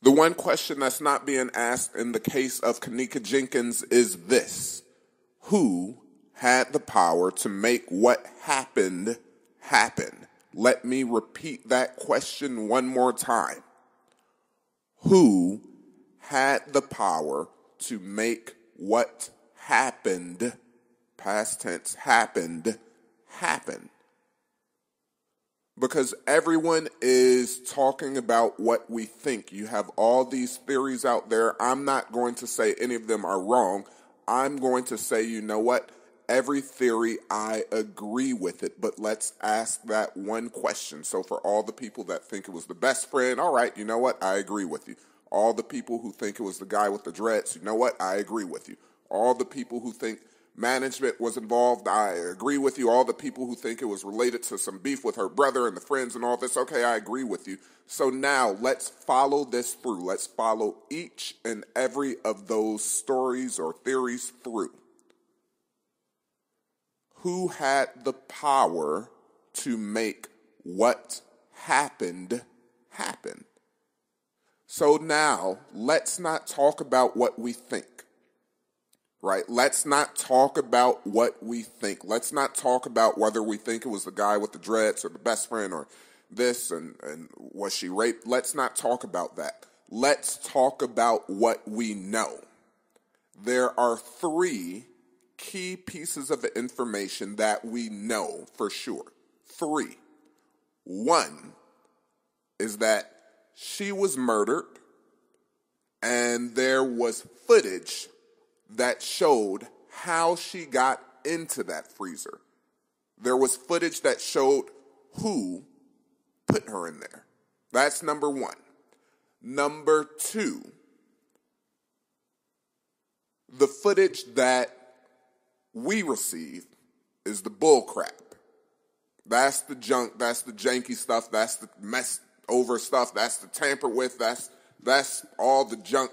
The one question that's not being asked in the case of Kenneka Jenkins is this: who had the power to make what happened happen? Let me repeat that question one more time. Who had the power to make what happened, past tense, happened, happen? Because everyone is talking about what we think. You have all these theories out there. I'm not going to say any of them are wrong. I'm going to say, you know what? Every theory, I agree with it. But let's ask that one question. So for all the people that think it was the best friend, all right, you know what? I agree with you. All the people who think it was the guy with the dreads, you know what? I agree with you. All the people who think management was involved, I agree with you. All the people who think it was related to some beef with her brother and the friends and all this, okay, I agree with you. So now let's follow this through. Let's follow each and every of those stories or theories through. Who had the power to make what happened happen? So now let's not talk about what we think. Right? Let's not talk about what we think. Let's not talk about whether we think it was the guy with the dreads or the best friend or this and was she raped. Let's not talk about that. Let's talk about what we know. There are three key pieces of information that we know for sure. Three. One is that she was murdered and there was footage that showed how she got into that freezer. There was footage that showed who put her in there. That's number one. Number two, the footage that we received is the bull crap. That's the junk, that's the janky stuff, that's the messed over stuff, that's the tampered with, that's all the junk,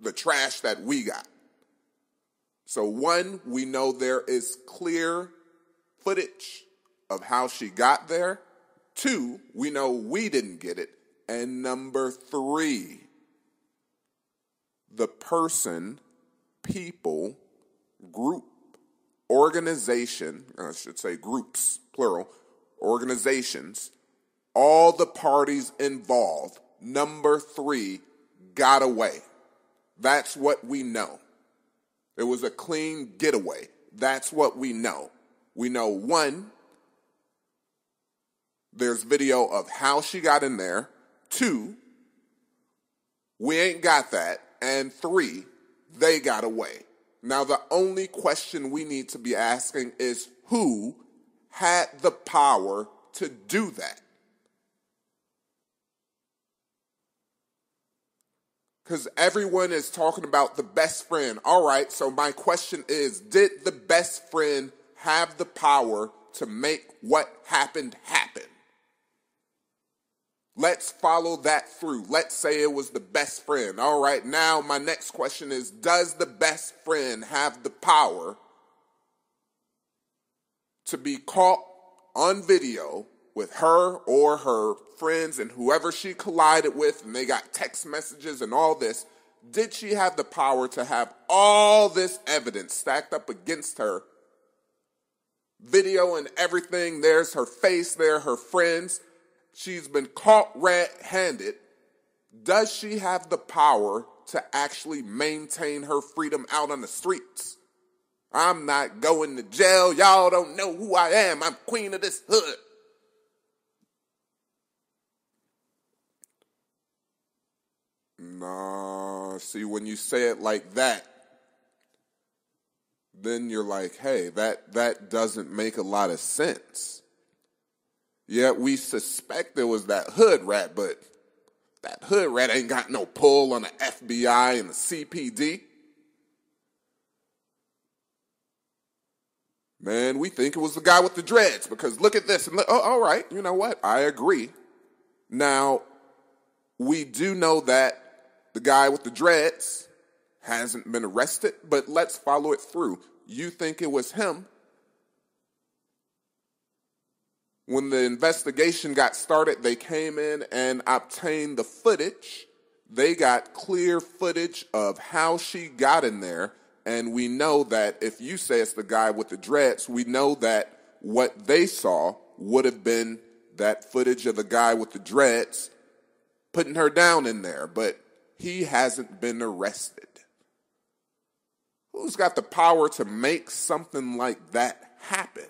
the trash that we got. So one, we know there is clear footage of how she got there. Two, we know we didn't get it. And number three, the person, people, group, organization, I should say groups, plural, organizations, all the parties involved, number three, got away. That's what we know. It was a clean getaway. That's what we know. We know, one, there's video of how she got in there. Two, we ain't got that. And three, they got away. Now, the only question we need to be asking is who had the power to do that? Because everyone is talking about the best friend. All right, so my question is, did the best friend have the power to make what happened happen? Let's follow that through. Let's say it was the best friend. All right, now my next question is, does the best friend have the power to be caught on video with her or her friends and whoever she collided with, and they got text messages and all this? Did she have the power to have all this evidence stacked up against her? Video and everything, there's her face there, her friends. She's been caught red-handed. Does she have the power to actually maintain her freedom out on the streets? I'm not going to jail. Y'all don't know who I am. I'm queen of this hood. Nah, see, when you say it like that, then you're like, hey, that doesn't make a lot of sense. Yeah, we suspect it was that hood rat, but that hood rat ain't got no pull on the FBI and the CPD. Man, we think it was the guy with the dreads because look at this. And look, oh, all right, you know what? I agree. Now, we do know that the guy with the dreads hasn't been arrested, but let's follow it through. You think it was him? When the investigation got started, they came in and obtained the footage They got clear footage of how she got in there, and we know that if you say it's the guy with the dreads, we know that what they saw would have been that footage of the guy with the dreads putting her down in there, but he hasn't been arrested. Who's got the power to make something like that happen?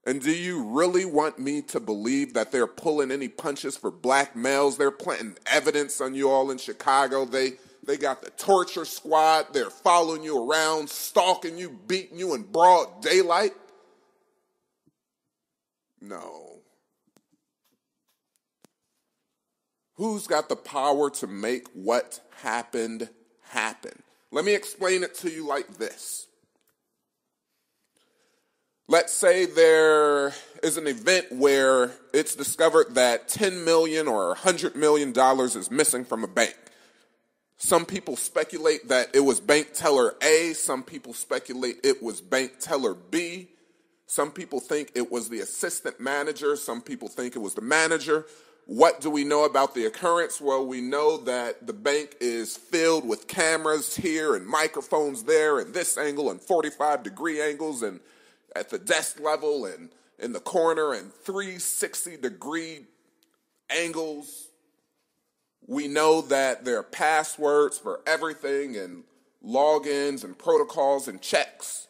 And do you really want me to believe that they're pulling any punches for black males? They're planting evidence on you all in Chicago. They got the torture squad. They're following you around, stalking you, beating you in broad daylight. No. Who's got the power to make what happened happen? Let me explain it to you like this. Let's say there is an event where it's discovered that $10 million or $100 million is missing from a bank. Some people speculate that it was bank teller A. Some people speculate it was bank teller B. Some people think it was the assistant manager. Some people think it was the manager. What do we know about the occurrence? Well, we know that the bank is filled with cameras here and microphones there and this angle and 45-degree angles and at the desk level and in the corner and 360-degree angles. We know that there are passwords for everything and logins and protocols and checks.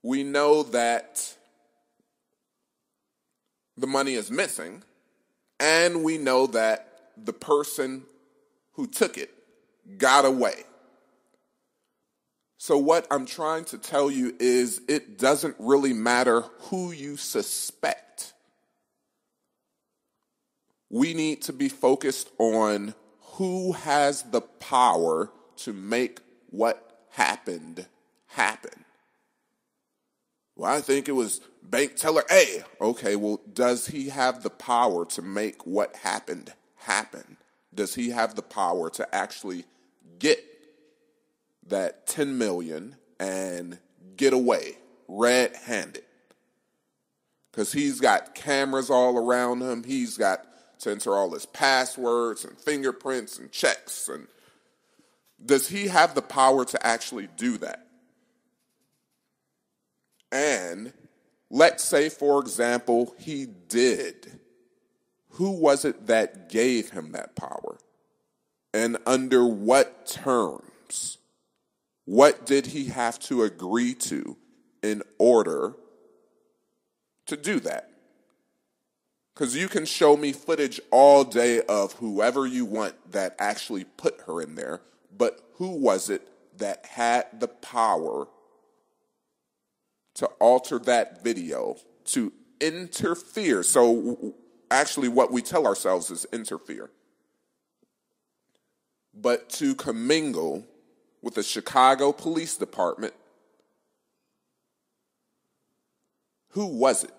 We know that the money is missing, and we know that the person who took it got away. So what I'm trying to tell you is it doesn't really matter who you suspect. We need to be focused on who has the power to make what happened happen. Well, I think it was bank teller A. Okay, well, does he have the power to make what happened happen? Does he have the power to actually get that $10 million and get away red-handed? Because he's got cameras all around him. He's got to enter all his passwords and fingerprints and checks. And does he have the power to actually do that? And let's say, for example, he did. Who was it that gave him that power? And under what terms? What did he have to agree to in order to do that? Because you can show me footage all day of whoever you want that actually put her in there, but who was it that had the power to alter that video, to interfere? So actually what we tell ourselves is interfere. But to commingle with the Chicago Police Department, who was it?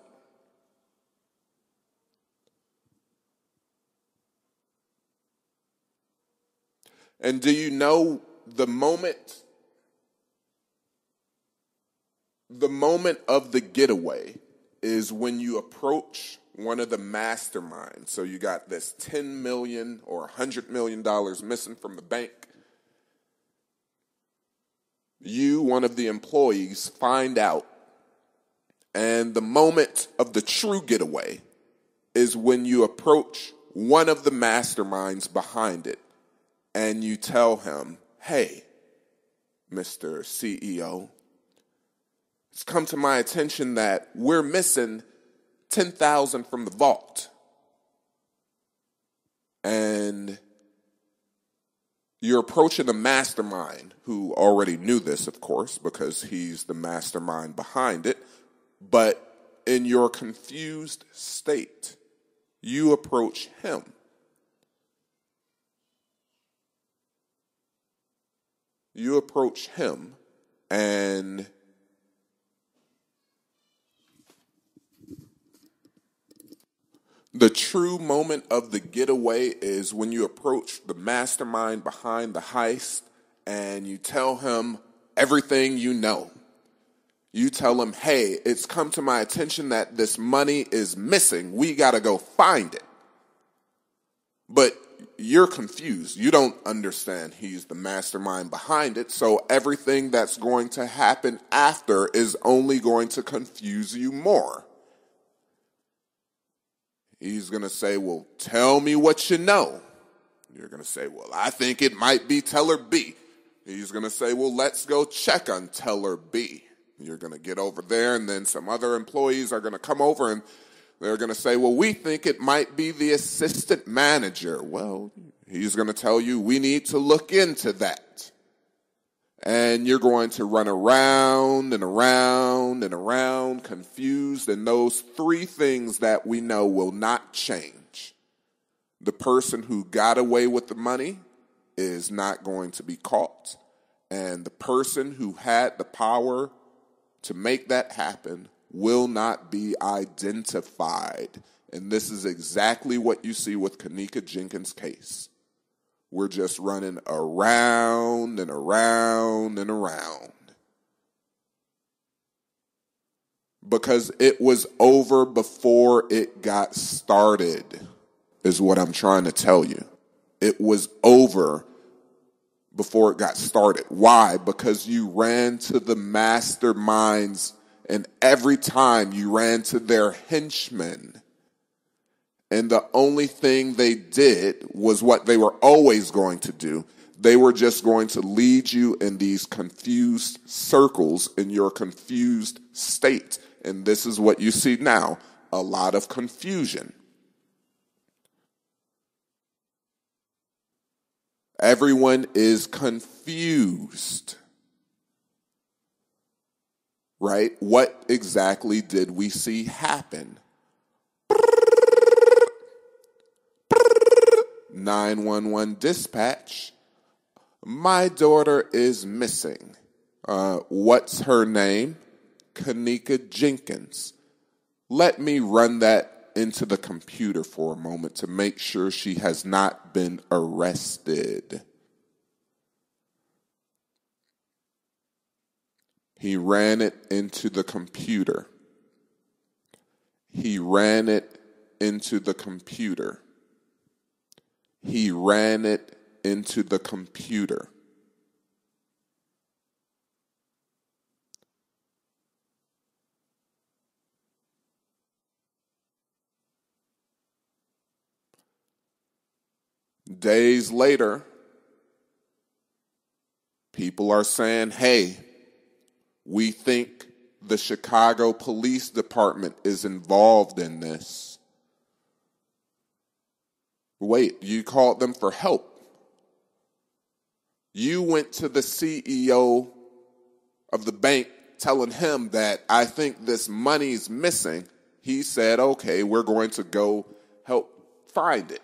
And do you know the moment of the getaway is when you approach one of the masterminds? So you got this $10 million or $100 million missing from the bank. You, one of the employees, find out. And the moment of the true getaway is when you approach one of the masterminds behind it and you tell him, hey, Mr. CEO, it's come to my attention that we're missing $10,000 from the vault. And you're approaching the mastermind, who already knew this, of course, because he's the mastermind behind it. But in your confused state, you approach him. You approach him, and the true moment of the getaway is when you approach the mastermind behind the heist and you tell him everything you know. You tell them, hey, it's come to my attention that this money is missing. We got to go find it. But you're confused. You don't understand he's the mastermind behind it. So everything that's going to happen after is only going to confuse you more. He's going to say, well, tell me what you know. You're going to say, well, I think it might be Teller B. He's going to say, well, let's go check on Teller B. You're going to get over there, and then some other employees are going to come over, and they're going to say, well, we think it might be the assistant manager. Well, he's going to tell you, we need to look into that. And you're going to run around and around and around, confused, and those three things that we know will not change. The person who got away with the money is not going to be caught, and the person who had the power to make that happen will not be identified. And this is exactly what you see with Kenneka Jenkins' case. We're just running around and around and around. Because it was over before it got started, is what I'm trying to tell you. It was over before it got started. Why? Because you ran to the masterminds, and every time you ran to their henchmen. And the only thing they did was what they were always going to do. They were just going to lead you in these confused circles in your confused state. And this is what you see now, a lot of confusion. Everyone is confused, right? What exactly did we see happen? 911 dispatch. My daughter is missing. What's her name? Kenneka Jenkins. Let me run that into the computer for a moment to make sure she has not been arrested. He ran it into the computer. He ran it into the computer. He ran it into the computer. Days later, people are saying, hey, we think the Chicago Police Department is involved in this. Wait, you called them for help. You went to the CEO of the bank telling him that I think this money's missing. He said, okay, we're going to go help find it.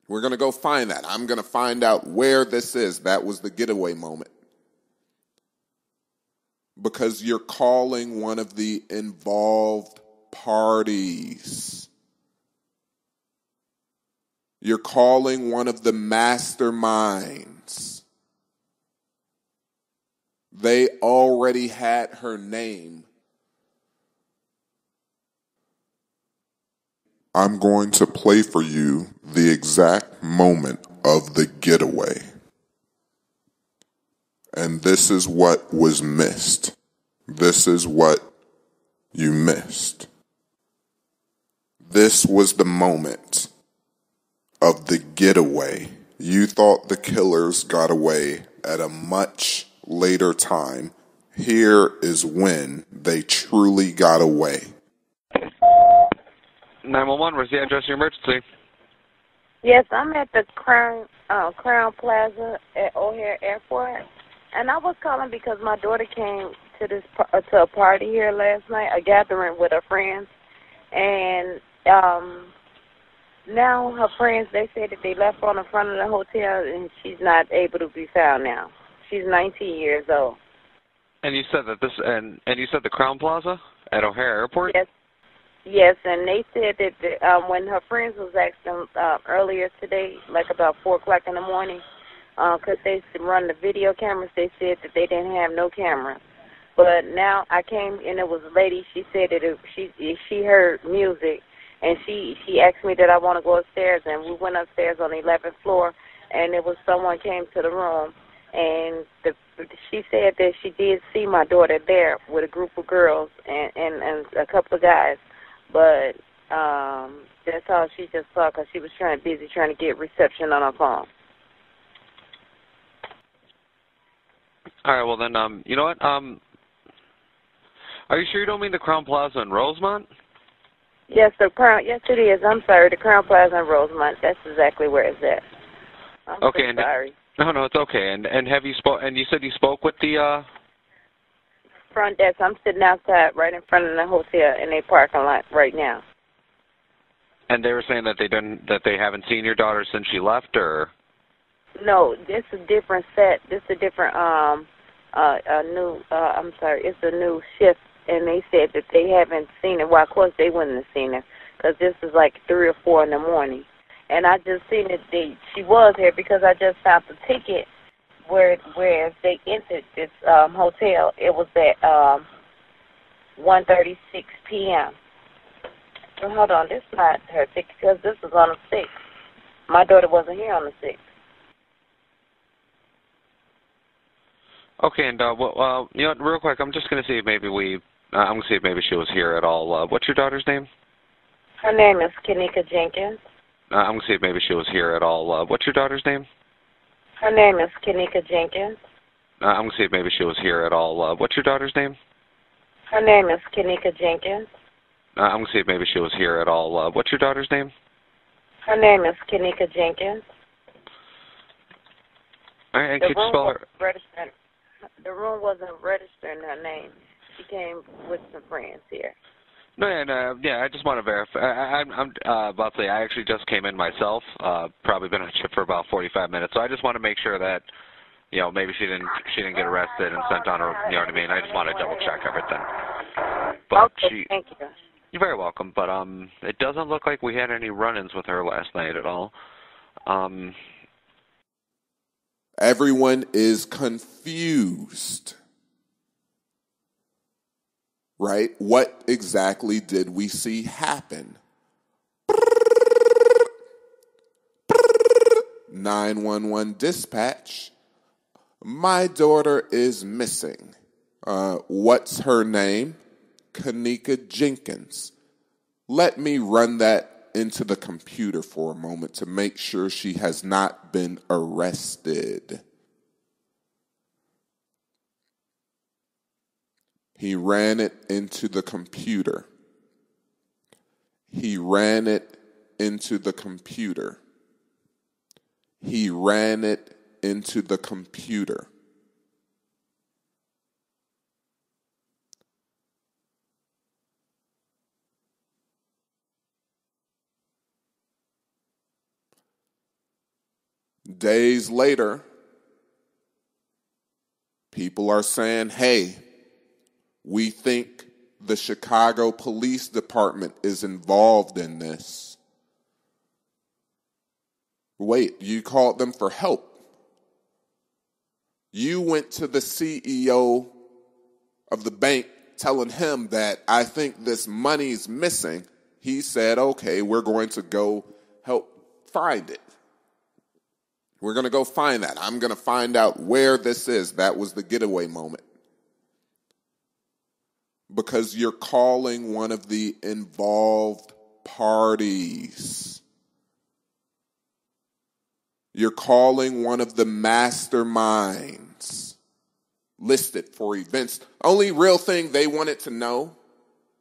We're going to go find that. I'm going to find out where this is. That was the getaway moment. Because you're calling one of the involved parties. You're calling one of the masterminds. They already had her name. I'm going to play for you the exact moment of the getaway. And this is what was missed. This is what you missed. This was the moment of the getaway. You thought the killers got away at a much later time. Here is when they truly got away. 911, where's the address of your emergency? Yes, I'm at the Crown Plaza at O'Hare Airport, and I was calling because my daughter came to a party here last night, a gathering with her friends, and now her friends, they said that they left her on the front of the hotel, and she's not able to be found now. She's 19 years old. And you said that you said the Crown Plaza at O'Hare Airport? Yes. Yes, and they said that when her friends was asking earlier today, like about 4 o'clock in the morning, because they run the video cameras, they said that they didn't have no cameras. But now I came and it was a lady. She said that she heard music, and she asked me that I want to go upstairs, and we went upstairs on the 11th floor, and it was someone came to the room, and she said that she did see my daughter there with a group of girls and a couple of guys, but that's all she just saw because she was busy trying to get reception on her phone. All right, well then, you know what? Are you sure you don't mean the Crown Plaza in Rosemont? Yes, yes, it is. I'm sorry, the Crown Plaza in Rosemont. That's exactly where it's at. I'm okay, so sorry. No, it's okay. And have you and you said you spoke with the front desk. I'm sitting outside right in front of the hotel in their parking lot right now. And they were saying that they haven't seen your daughter since she left, or? No, this is a different set. This is a different it's a new shift, and they said that they haven't seen her. Well, of course they wouldn't have seen her because this is like 3 or 4 in the morning. And I just seen that she was here because I just found the ticket where they entered this hotel. It was at 1:36 p.m. So hold on, this is not her ticket because this was on the 6th. My daughter wasn't here on the 6th. Okay, and well, you know what, real quick, I'm just going to see if maybe I'm going to see if maybe she was here at all. What's your daughter's name? Her name is Kenneka Jenkins. I'm going to see if maybe she was here at all. What's your daughter's name? Her name is Kenneka Jenkins. I'm going to see if maybe she was here at all. What's your daughter's name? Her name is Kenneka Jenkins. I'm going to see if maybe she was here at all. What's your daughter's name? Her name is Kenneka Jenkins. All right, and could you spell her? The room wasn't registering her name. She came with some friends here. No, and yeah, I just want to verify. I'm about to say I actually just came in myself. Probably been on shift for about 45 minutes, so I just want to make sure that, you know, maybe she didn't get arrested and sent on her. You know what I mean? I just want to double check everything. But okay, thank you. You're very welcome. But it doesn't look like we had any run-ins with her last night at all. Everyone is confused. Right? What exactly did we see happen? 911 dispatch. My daughter is missing. What's her name? Kenneka Jenkins. Let me run that into the computer for a moment to make sure she has not been arrested. He ran it into the computer. He ran it into the computer. He ran it into the computer. Days later, people are saying, hey, we think the Chicago Police Department is involved in this. Wait, you called them for help. You went to the CEO of the bank telling him that I think this money's missing. He said, okay, we're going to go help find it. We're going to go find that. I'm going to find out where this is. That was the getaway moment. Because you're calling one of the involved parties. You're calling one of the masterminds listed for events. Only real thing they wanted to know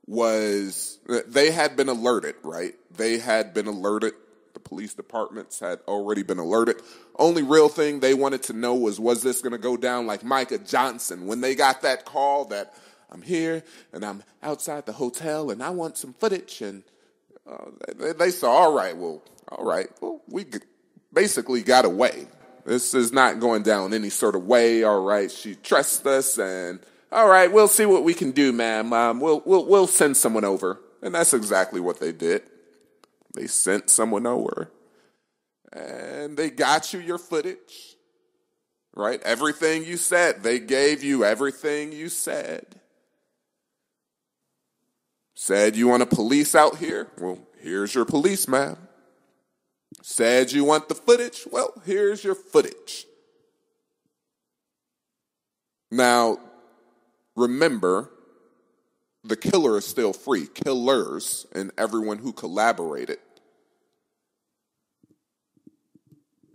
was they had been alerted, right? They had been alerted. The police departments had already been alerted. Only real thing they wanted to know was this going to go down like Micah Johnson when they got that call that I'm here and I'm outside the hotel and I want some footage. And they saw, all right, well, we basically got away. This is not going down any sort of way. All right, she trusts us, and all right, we'll see what we can do, ma'am. We'll send someone over, and that's exactly what they did. They sent someone over, and they got you your footage. right? Everything you said, they gave you everything you said. Said you want a police out here? Well, here's your police, ma'am. Said you want the footage? Well, here's your footage. Now, remember, the killer is still free. Killers and everyone who collaborated.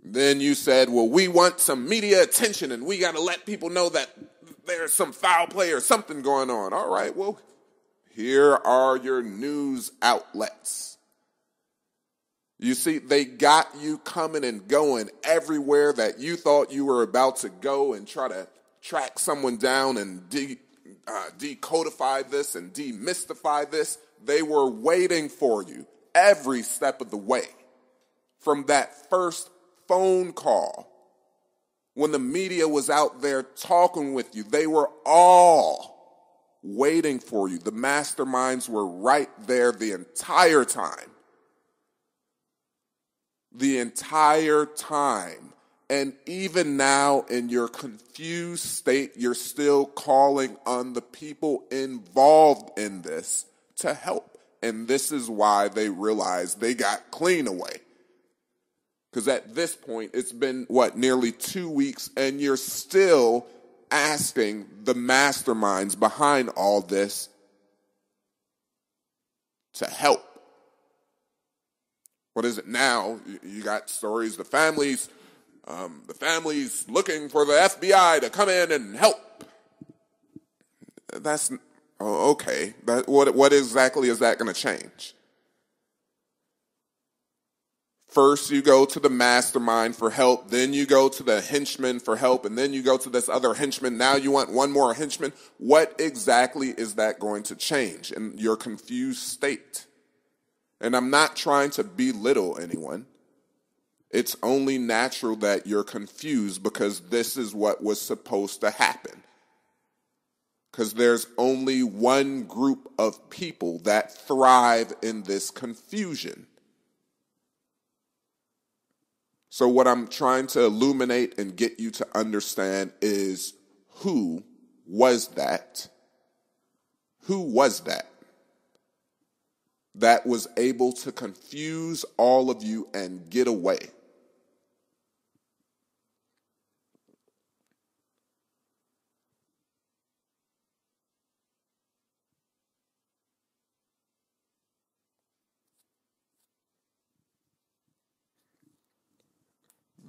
Then you said, well, we want some media attention and we got to let people know that there's some foul play or something going on. All right, well, here are your news outlets. You see, they got you coming and going everywhere that you thought you were about to go and try to track someone down and decodify this and demystify this. They were waiting for you every step of the way. From that first phone call, when the media was out there talking with you, they were all waiting for you. The masterminds were right there the entire time. The entire time. And even now, in your confused state, you're still calling on the people involved in this to help. And this is why they realized they got clean away. Because at this point, it's been, nearly 2 weeks, and you're still asking the masterminds behind all this to help. What is it now? You got stories, the family's looking for the FBI to come in and help. That's, okay. What exactly is that going to change? First, you go to the mastermind for help, then you go to the henchman for help, and then you go to this other henchman. Now you want one more henchman. What exactly is that going to change in your confused state? And I'm not trying to belittle anyone. It's only natural that you're confused because this is what was supposed to happen. Because there's only one group of people that thrive in this confusion. So what I'm trying to illuminate and get you to understand is who was that? Who was that? That was able to confuse all of you and get away.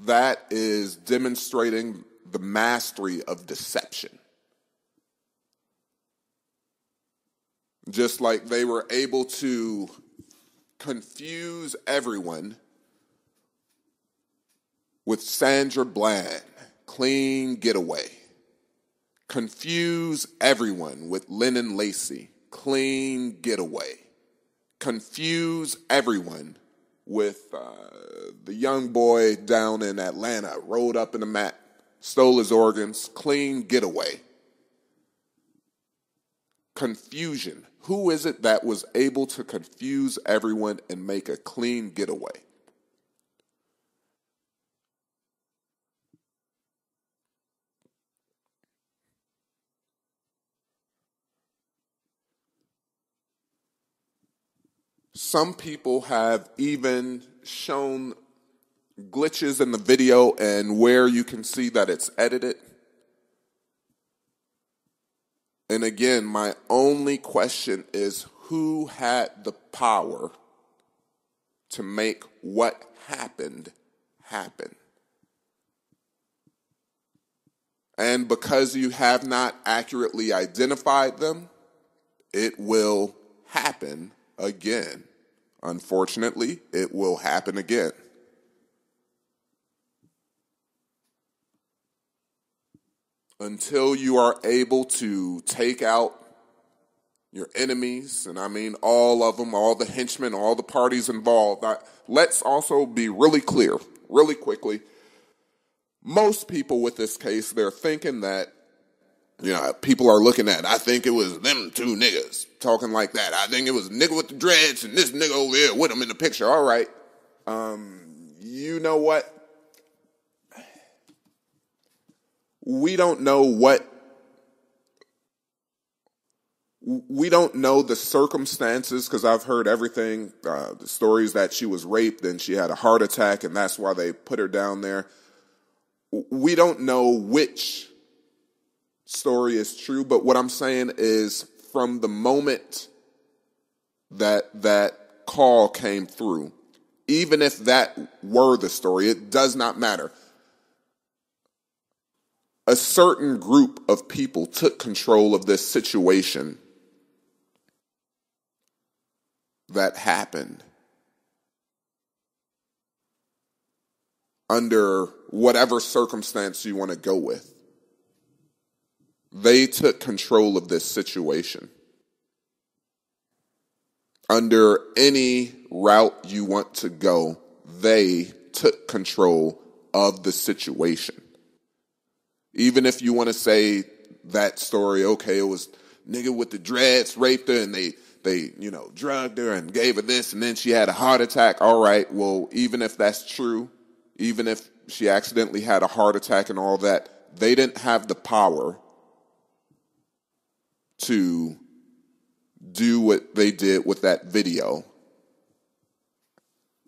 That is demonstrating the mastery of deception. Just like they were able to confuse everyone with Sandra Bland, clean getaway. Confuse everyone with Lennon Lacey, clean getaway. Confuse everyone with the young boy down in Atlanta, rolled up in a mat, stole his organs, clean getaway. Confusion. Who is it that was able to confuse everyone and make a clean getaway? Some people have even shown glitches in the video and where you can see that it's edited. And again, my only question is who had the power to make what happened happen? And because you have not accurately identified them, it will happen again. Unfortunately, it will happen again. Until you are able to take out your enemies, and I mean all of them, all the henchmen, all the parties involved. Let's also be really clear, really quickly. Most people with this case, they're thinking that, people are looking at, I think it was them two niggas talking like that. I think it was a nigga with the dreads and this nigga over here with him in the picture. All right. You know what? we don't know the circumstances, because I've heard everything, the stories that she was raped and she had a heart attack and that's why they put her down there. We don't know which story is true, but what I'm saying is from the moment that call came through, even if that were the story, it does not matter. A certain group of people took control of this situation that happened under whatever circumstance you want to go with. They took control of this situation. Under any route you want to go, they took control of the situation. Even if you want to say that story, okay, it was nigga with the dreads raped her and they drugged her and gave her this and then she had a heart attack. All right, well, even if that's true, even if she accidentally had a heart attack and all that, they didn't have the power to do what they did with that video.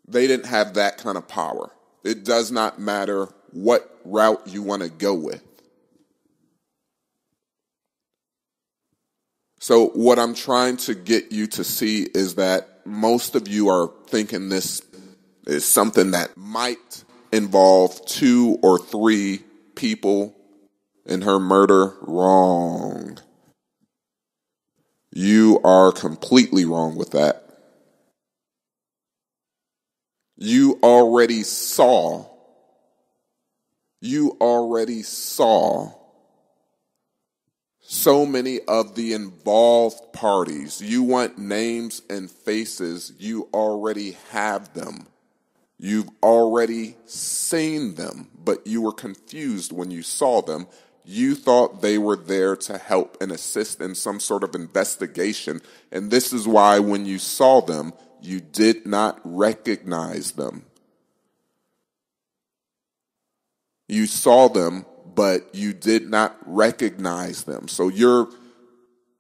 They didn't have that kind of power. It does not matter what route you want to go with. So what I'm trying to get you to see is that most of you are thinking this is something that might involve 2 or 3 people in her murder. Wrong. You are completely wrong with that. You already saw so many of the involved parties. You want names and faces. You already have them. You've already seen them, but you were confused when you saw them. You thought they were there to help and assist in some sort of investigation. And this is why when you saw them, you did not recognize them. You saw them, but you did not recognize them. So you're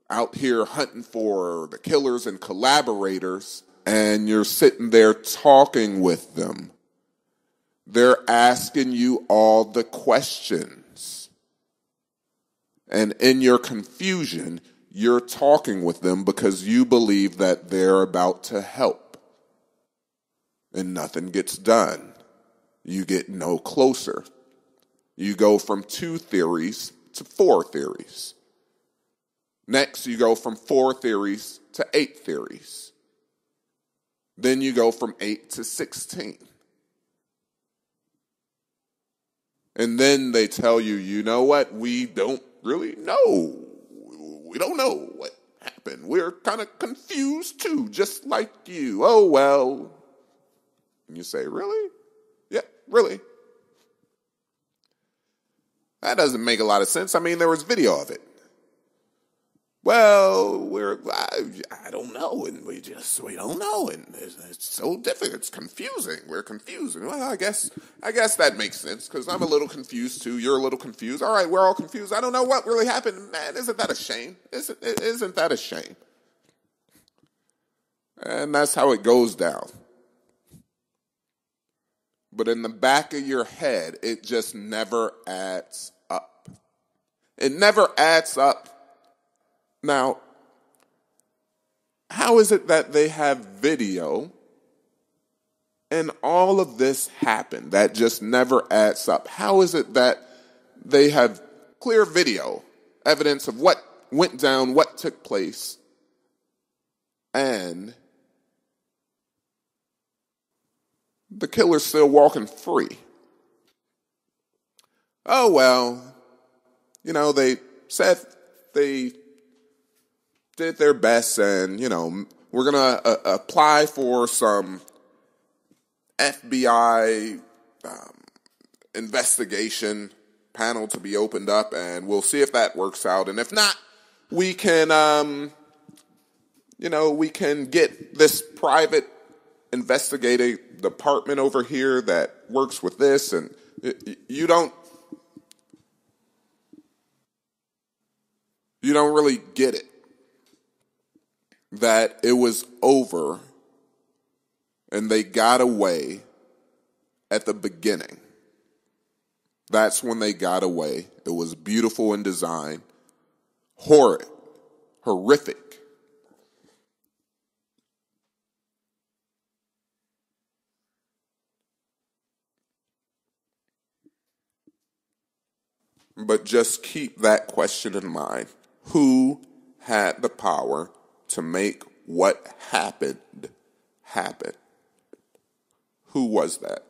out here hunting for the killers and collaborators, and you're sitting there talking with them. They're asking you all the questions. And in your confusion, you're talking with them because you believe that they're about to help. And nothing gets done. You get no closer. You go from 2 theories to 4 theories. Next, you go from 4 theories to 8 theories. Then you go from 8 to 16. And then they tell you, you know what? We don't really know. We don't know what happened. We're kind of confused too, just like you. Oh, well. And you say, really? Yeah, really. That doesn't make a lot of sense. I mean, there was video of it. Well, I don't know, and we don't know, and it's so difficult. It's confusing. We're confused. Well, I guess that makes sense because I'm a little confused too. You're a little confused. All right, we're all confused. I don't know what really happened. Man, isn't that a shame? Isn't that a shame? And that's how it goes down. But in the back of your head, it just never adds up. It never adds up. Now, how is it that they have video and all of this happened? That just never adds up. How is it that they have clear video, evidence of what went down, what took place, and the killer's still walking free? Oh, well, they said they did their best and, we're going to apply for some FBI investigation panel to be opened up, and we'll see if that works out. And if not, we can, we can get this private investigative department over here that works with this, and you don't You don't really get it. That it was over and they got away at the beginning. That's when they got away. It was beautiful in design, horrid, horrific. But just keep that question in mind. Who had the power to make what happened happen? Who was that?